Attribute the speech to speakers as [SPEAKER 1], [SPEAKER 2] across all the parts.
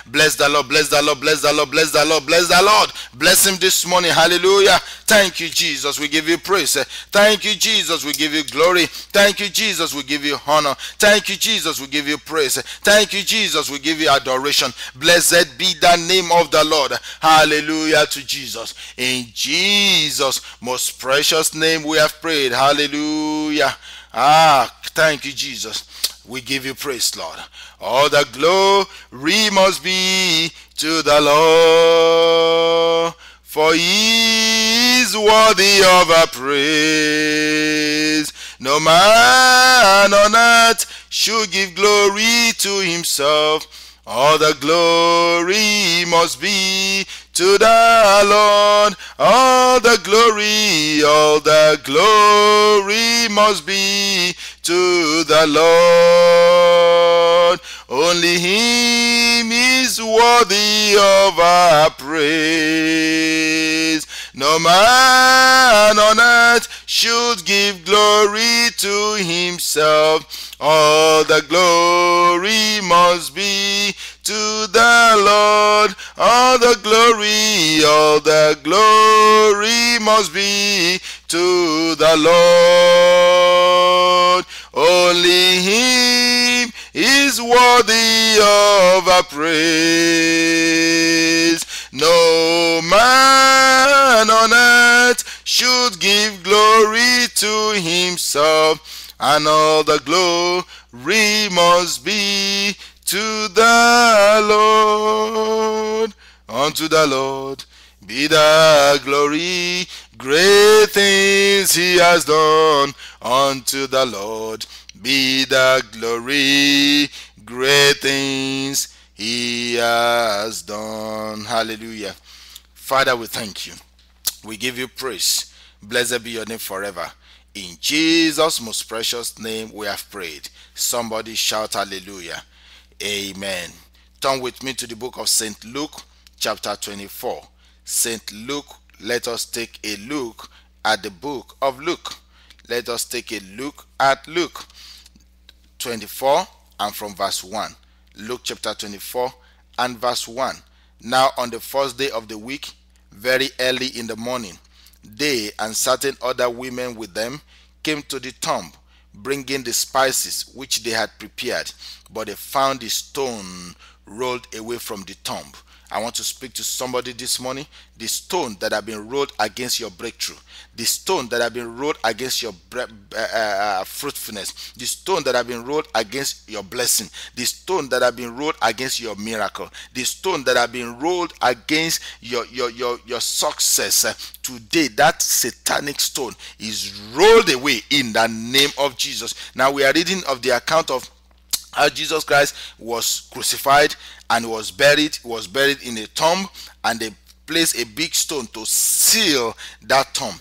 [SPEAKER 1] Bless the Lord, bless the Lord, bless the Lord, bless the Lord, bless the Lord. Bless him this morning. Hallelujah. Thank you, Jesus. We give you praise. Thank you, Jesus. We give you glory. Thank you, Jesus. We give you honor. Thank you, Jesus. We give you praise. Thank you, Jesus. We give you adoration. Blessed be the name of the Lord. Hallelujah to Jesus. In Jesus' most precious name we have prayed. Hallelujah. Thank you, Jesus. We give you praise, Lord. All the glory must be to the Lord, for he is worthy of our praise. No man on earth should give glory to himself. All the glory must be to the Lord. All the glory must be to the Lord. Only him is worthy of our praise. No man on earth should give glory to himself. All the glory must be to the Lord. All the glory must be to the Lord. Only him is worthy of our praise. No man on earth should give glory to himself, and all the glory must be to the Lord. Unto the Lord be the glory, great things he has done. Unto the Lord be the glory, great things he has done. Hallelujah. Father, we thank you. We give you praise. Blessed be your name forever. In Jesus' most precious name we have prayed. Somebody shout hallelujah. Amen. Turn with me to the book of St. Luke, chapter 24. St. Luke, let us take a look at the book of Luke. Let us take a look at Luke 24 and from verse 1. Luke chapter 24 and verse 1. Now on the first day of the week, very early in the morning, they and certain other women with them came to the tomb, bringing the spices which they had prepared, but they found the stone rolled away from the tomb. I want to speak to somebody this morning. The stone that have been rolled against your breakthrough, the stone that have been rolled against your fruitfulness, the stone that have been rolled against your blessing, the stone that have been rolled against your miracle, the stone that have been rolled against your success. Today, that satanic stone is rolled away in the name of Jesus. Now we are reading of the account of how Jesus Christ was crucified and was buried in a tomb, and they placed a big stone to seal that tomb.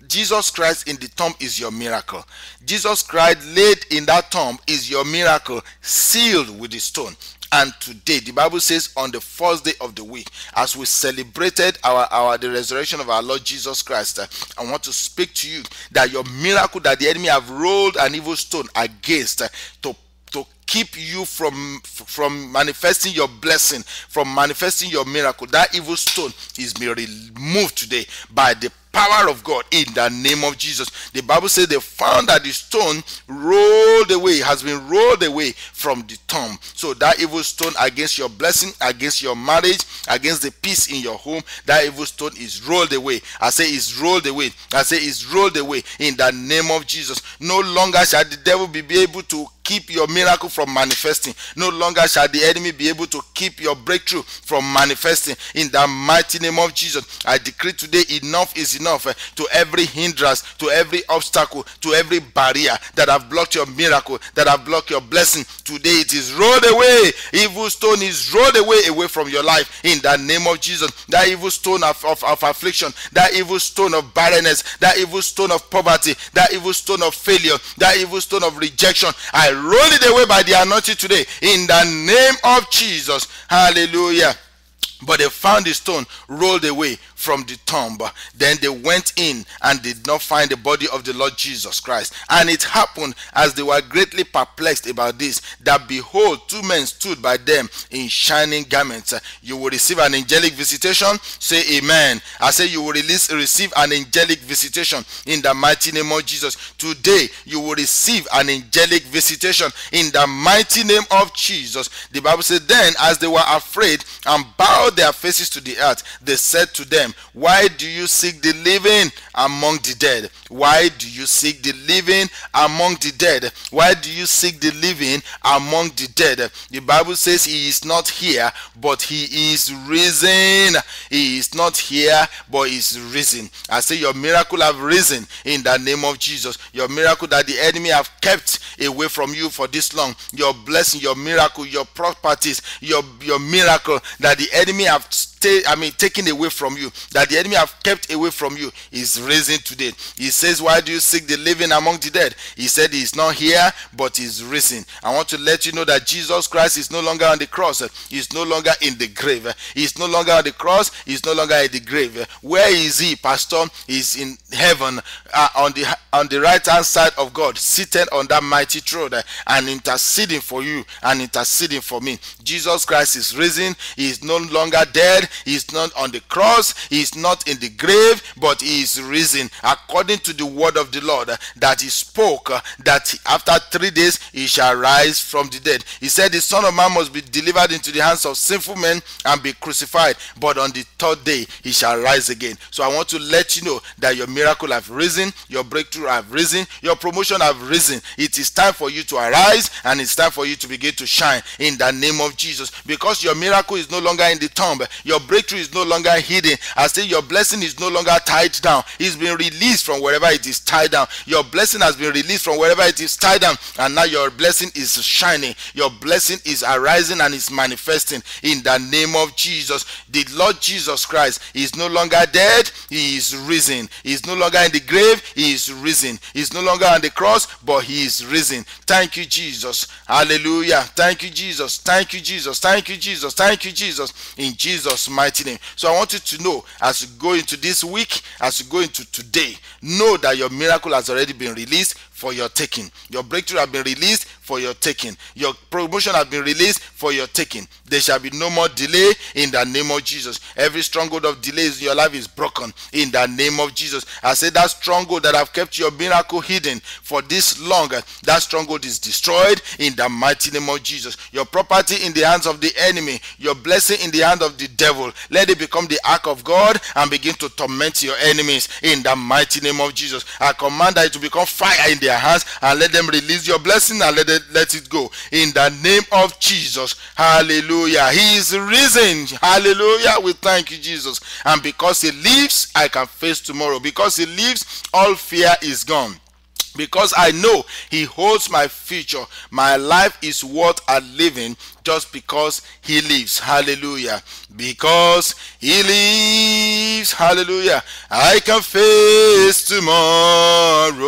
[SPEAKER 1] Jesus Christ in the tomb is your miracle. Jesus Christ laid in that tomb is your miracle, sealed with the stone. And today, the Bible says, on the first day of the week, as we celebrated the resurrection of our Lord Jesus Christ, I want to speak to you that your miracle that the enemy have rolled an evil stone against to keep you from manifesting your blessing, from manifesting your miracle, that evil stone is being removed today by the power of God in the name of Jesus. The Bible says they found that the stone rolled away, has been rolled away from the tomb. So that evil stone against your blessing, against your marriage, against the peace in your home, that evil stone is rolled away. I say it's rolled away. I say it's rolled away in the name of Jesus. No longer shall the devil be able to keep your miracle from manifesting. No longer shall the enemy be able to keep your breakthrough from manifesting. In the mighty name of Jesus, I decree today, enough is enough to every hindrance, to every obstacle, to every barrier that have blocked your miracle, that have blocked your blessing. Today it is rolled away. Evil stone is rolled away from your life in the name of Jesus. That evil stone of affliction, that evil stone of barrenness, that evil stone of poverty, that evil stone of failure, that evil stone of rejection, I roll it away by the anointing today in the name of Jesus. Hallelujah. But they found the stone rolled away from the tomb. Then they went in and did not find the body of the Lord Jesus Christ. And it happened, as they were greatly perplexed about this, that behold, two men stood by them in shining garments. You will receive an angelic visitation. Say amen. I say you will receive an angelic visitation in the mighty name of Jesus. Today you will receive an angelic visitation in the mighty name of Jesus. The Bible said, then as they were afraid and bowed their faces to the earth, they said to them, why do you seek the living among the dead? Why do you seek the living among the dead? Why do you seek the living among the dead? The Bible says he is not here, but he is risen. He is not here, but he is risen. I say your miracle have risen in the name of Jesus. Your miracle that the enemy have kept away from you for this long, your blessing, your miracle, your properties, your miracle that the enemy have taken away from you, that the enemy have kept away from you, is risen today. He says, why do you seek the living among the dead? He said he is not here, but he is risen. I want to let you know that Jesus Christ is no longer on the cross. He is no longer in the grave. He is no longer on the cross. He is no longer in the grave. Where is he, Pastor? He is in heaven, on the right hand side of God, seated on that mighty throne, and interceding for you and interceding for me. Jesus Christ is risen. He is no longer dead. He is not on the cross. He is not in the grave, but he is risen, according to the word of the Lord that he spoke, that after 3 days he shall rise from the dead. He said the Son of Man must be delivered into the hands of sinful men and be crucified, but on the third day he shall rise again. So I want to let you know that your miracle have risen, your breakthrough have risen, your promotion have risen. It is time for you to arise, and it's time for you to begin to shine in the name of Jesus, because your miracle is no longer in the tomb. Your breakthrough is no longer hidden. I say your blessing is no longer tied down. It's been released from wherever it is tied down. Your blessing has been released from wherever it is tied down, and now your blessing is shining. Your blessing is arising and is manifesting in the name of Jesus. The Lord Jesus Christ is no longer dead. He is risen. He is no longer in the grave. He is risen. He is no longer on the cross, but he is risen. Thank you, Jesus. Hallelujah. Thank you, Jesus. Thank you, Jesus. Thank you, Jesus. Thank you, Jesus. In Jesus' mighty name. So I want you to know, as you go into this week, as you go into today, know that your miracle has already been released for your taking. Your breakthrough has been released for your taking. Your promotion has been released for your taking. There shall be no more delay in the name of Jesus. Every stronghold of delays in your life is broken in the name of Jesus. I say that stronghold that have kept your miracle hidden for this long, that stronghold is destroyed in the mighty name of Jesus. Your property in the hands of the enemy, your blessing in the hand of the devil, let it become the ark of God and begin to torment your enemies in the mighty name of Jesus. I command that it to become fire in their hands, and let them release your blessing and let it go in the name of Jesus. Hallelujah. He is risen. Hallelujah. We thank you, Jesus. And because he lives, I can face tomorrow. Because he lives, all fear is gone. Because I know he holds my future. My life is worth a living just because he lives. Hallelujah. Because he lives. Hallelujah. I can face tomorrow.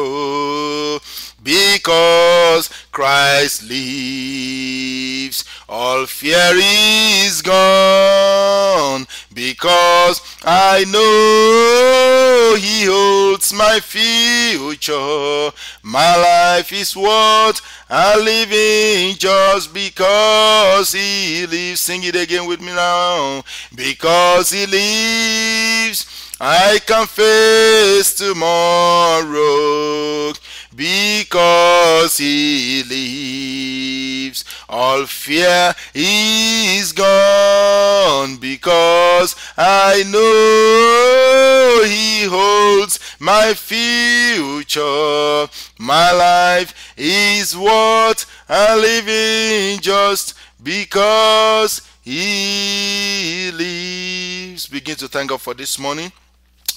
[SPEAKER 1] Because Christ lives, all fear is gone. Because I know he holds my future. My life is worth a living just because he lives. Sing it again with me now. Because he lives, I can face tomorrow. Because he lives, all fear is gone. Because I know he holds my future. My life is worth a living just because he lives. Begin to thank God for this morning.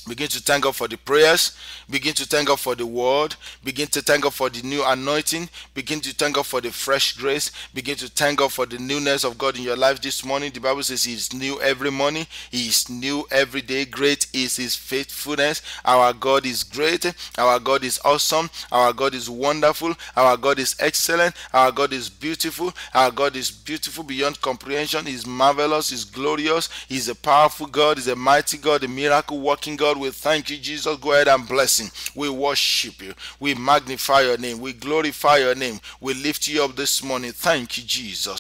[SPEAKER 1] Begin to thank God for the prayers. Begin to thank God for the word. Begin to thank God for the new anointing. Begin to thank God for the fresh grace. Begin to thank God for the newness of God in your life this morning. The Bible says He is new every morning. He is new every day. Great is His faithfulness. Our God is great. Our God is awesome. Our God is wonderful. Our God is excellent. Our God is beautiful. Our God is beautiful beyond comprehension. He is marvelous. He is glorious. He is a powerful God. He is a mighty God, a miracle working God. We thank you, Jesus. Go ahead and bless Him. We worship you. We magnify your name. We glorify your name. We lift you up this morning. Thank you, Jesus.